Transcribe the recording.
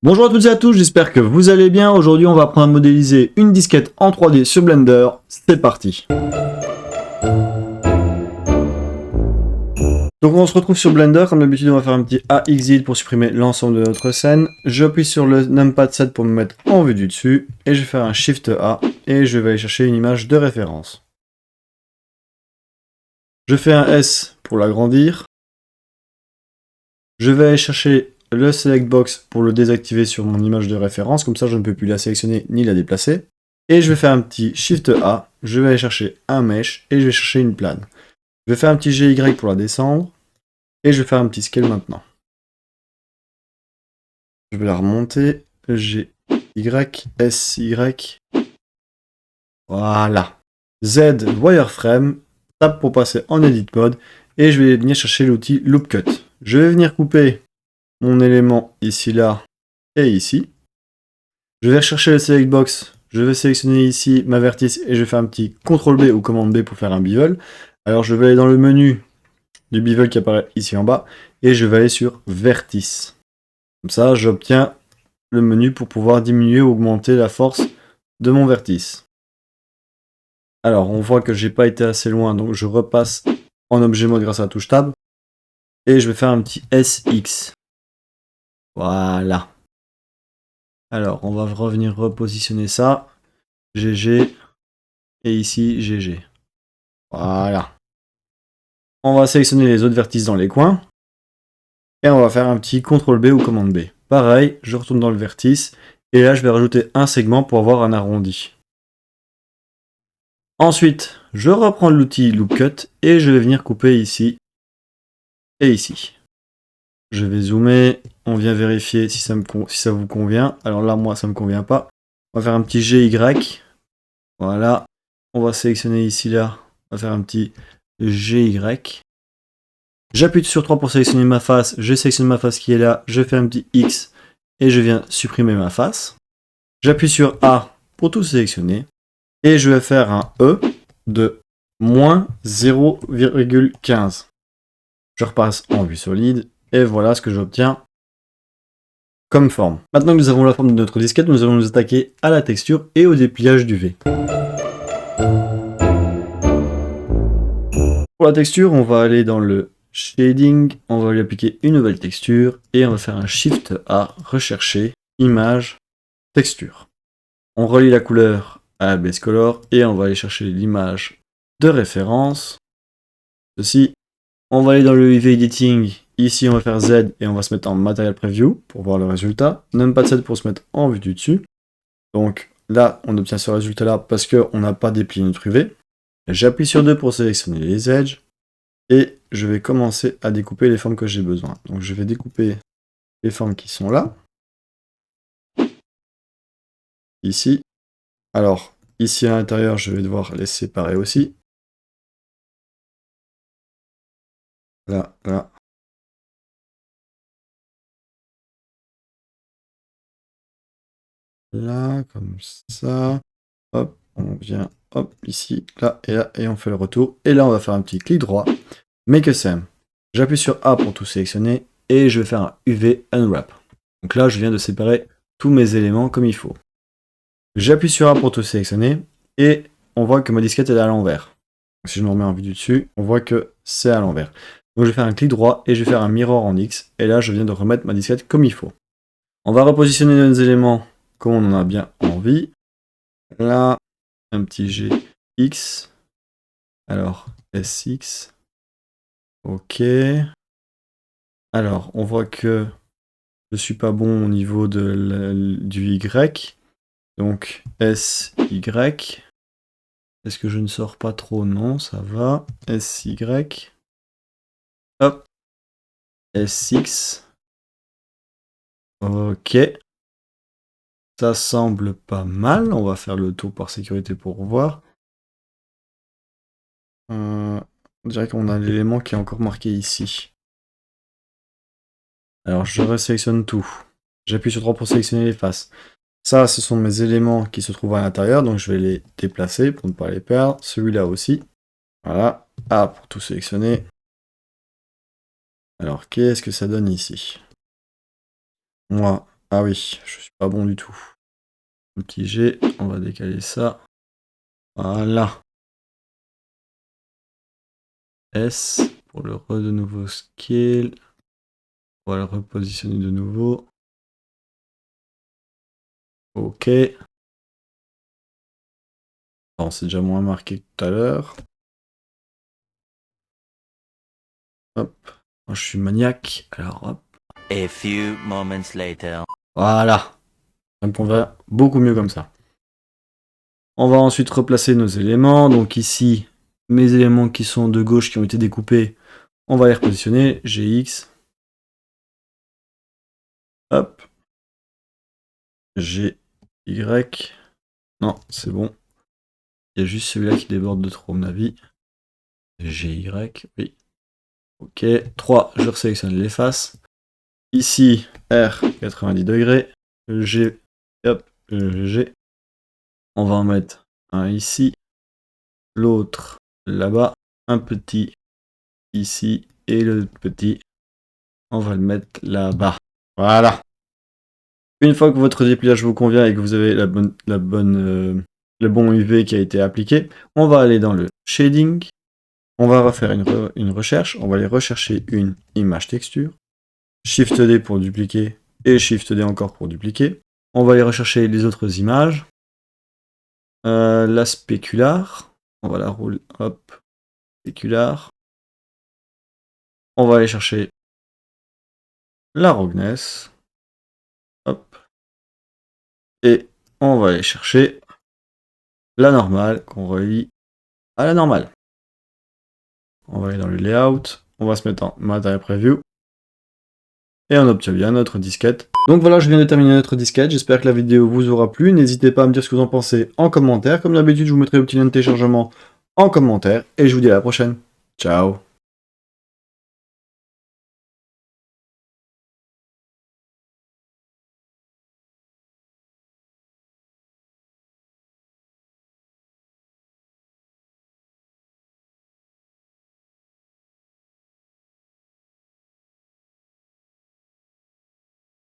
Bonjour à toutes et à tous, j'espère que vous allez bien. Aujourd'hui, on va apprendre à modéliser une disquette en 3D sur Blender. C'est parti. Donc on se retrouve sur Blender, comme d'habitude on va faire un petit AXID pour supprimer l'ensemble de notre scène. J'appuie sur le numpad 7 pour me mettre en vue du dessus, et je vais faire un Shift A, et je vais aller chercher une image de référence. Je fais un S pour l'agrandir. Je vais aller chercher le Select Box pour le désactiver sur mon image de référence, comme ça je ne peux plus la sélectionner ni la déplacer. Et je vais faire un petit Shift A, je vais aller chercher un Mesh, et je vais chercher une plane. Je vais faire un petit GY pour la descendre, et je vais faire un petit Scale maintenant. Je vais la remonter, GY, SY, voilà. Z Wireframe, tape pour passer en Edit Mode, et je vais venir chercher l'outil Loop Cut. Je vais venir couper mon élément ici, là, et ici. Je vais rechercher le Select Box, je vais sélectionner ici ma vertice, et je vais faire un petit CTRL B ou commande B pour faire un bevel. Alors je vais aller dans le menu du bevel qui apparaît ici en bas, et je vais aller sur vertice. Comme ça, j'obtiens le menu pour pouvoir diminuer ou augmenter la force de mon vertice. Alors, on voit que j'ai pas été assez loin, donc je repasse en objet mode grâce à la touche Tab, et je vais faire un petit SX. Voilà. Alors, on va revenir repositionner ça. GG, et ici GG. Voilà. On va sélectionner les autres vertices dans les coins. Et on va faire un petit CTRL B ou commande B. Pareil, je retourne dans le vertice. Et là, je vais rajouter un segment pour avoir un arrondi. Ensuite, je reprends l'outil Loop Cut et je vais venir couper ici et ici. Je vais zoomer. On vient vérifier si ça vous convient. Alors là, moi, ça me convient pas. On va faire un petit GY. Voilà. On va sélectionner ici, là. On va faire un petit GY. J'appuie sur 3 pour sélectionner ma face, je sélectionne ma face qui est là, je fais un petit X et je viens supprimer ma face. J'appuie sur A pour tout sélectionner et je vais faire un E de moins 0,15. Je repasse en vue solide et voilà ce que j'obtiens comme forme. Maintenant que nous avons la forme de notre disquette, nous allons nous attaquer à la texture et au dépliage du V. Pour la texture, on va aller dans le Shading, on va lui appliquer une nouvelle texture et on va faire un Shift A, rechercher, image, texture. On relie la couleur à la base color et on va aller chercher l'image de référence. Ceci, on va aller dans le UV Editing, ici on va faire Z et on va se mettre en Material Preview pour voir le résultat. Numpad 7 pour se mettre en vue du dessus. Donc là, on obtient ce résultat là parce qu'on n'a pas déplié notre UV. J'appuie sur 2 pour sélectionner les edges. Et je vais commencer à découper les formes que j'ai besoin. Donc je vais découper les formes qui sont là. Ici. Alors, ici à l'intérieur, je vais devoir les séparer aussi. Là, là. Là, comme ça. Hop, on vient, hop, ici, là, et on fait le retour. Et là, on va faire un petit clic droit. Make a Same. J'appuie sur A pour tout sélectionner. Et je vais faire un UV Unwrap. Donc là, je viens de séparer tous mes éléments comme il faut. J'appuie sur A pour tout sélectionner et on voit que ma disquette est à l'envers. Si je me remets en vue du dessus, on voit que c'est à l'envers. Donc je vais faire un clic droit et je vais faire un mirror en X et là je viens de remettre ma disquette comme il faut. On va repositionner nos éléments comme on en a bien envie. Là, un petit GX. Alors, SX. Ok. Alors, on voit que je suis pas bon au niveau du Y. Donc, SY. Est-ce que je ne sors pas trop? Non, ça va. SY. Hop. SX. Ok. Ça semble pas mal. On va faire le tour par sécurité pour voir. On dirait qu'on a l'élément qui est encore marqué ici. Alors, je resélectionne tout. J'appuie sur 3 pour sélectionner les faces. Ça, ce sont mes éléments qui se trouvent à l'intérieur, donc je vais les déplacer pour ne pas les perdre. Celui-là aussi. Voilà. A pour tout sélectionner. Alors, qu'est-ce que ça donne ici? Moi, Ah oui, je suis pas bon du tout. Un petit G, on va décaler ça. Voilà. S pour le de nouveau scale. On va le repositionner de nouveau. Ok. Bon, c'est déjà moins marqué que tout à l'heure. Hop. Moi, je suis maniaque. Alors, hop. A few moments later. Voilà. Ça me convient beaucoup mieux comme ça. On va ensuite replacer nos éléments. Donc ici, mes éléments qui sont de gauche, qui ont été découpés, on va les repositionner. GX. Hop. GY. Non, c'est bon. Il y a juste celui-là qui déborde de trop, à mon avis. GY, oui. Ok. 3, je resélectionne les faces. Ici, R, 90 degrés. G, hop, G. On va en mettre un ici. L'autre là-bas. Un petit ici. Et le petit, on va le mettre là-bas. Voilà. Une fois que votre dépliage vous convient et que vous avez le bon UV qui a été appliqué, on va aller dans le shading. On va refaire une recherche. On va aller rechercher une image texture. Shift D pour dupliquer et Shift D encore pour dupliquer. On va aller rechercher les autres images. La spécular. On va la rouler. Hop. Spécular. On va aller chercher la roughness. Hop. Et on va aller chercher la normale qu'on relie à la normale. On va aller dans le layout. On va se mettre en Material Preview. Et on obtient bien notre disquette. Donc voilà, je viens de terminer notre disquette. J'espère que la vidéo vous aura plu. N'hésitez pas à me dire ce que vous en pensez en commentaire. Comme d'habitude, je vous mettrai le petit lien de téléchargement en commentaire. Et je vous dis à la prochaine. Ciao.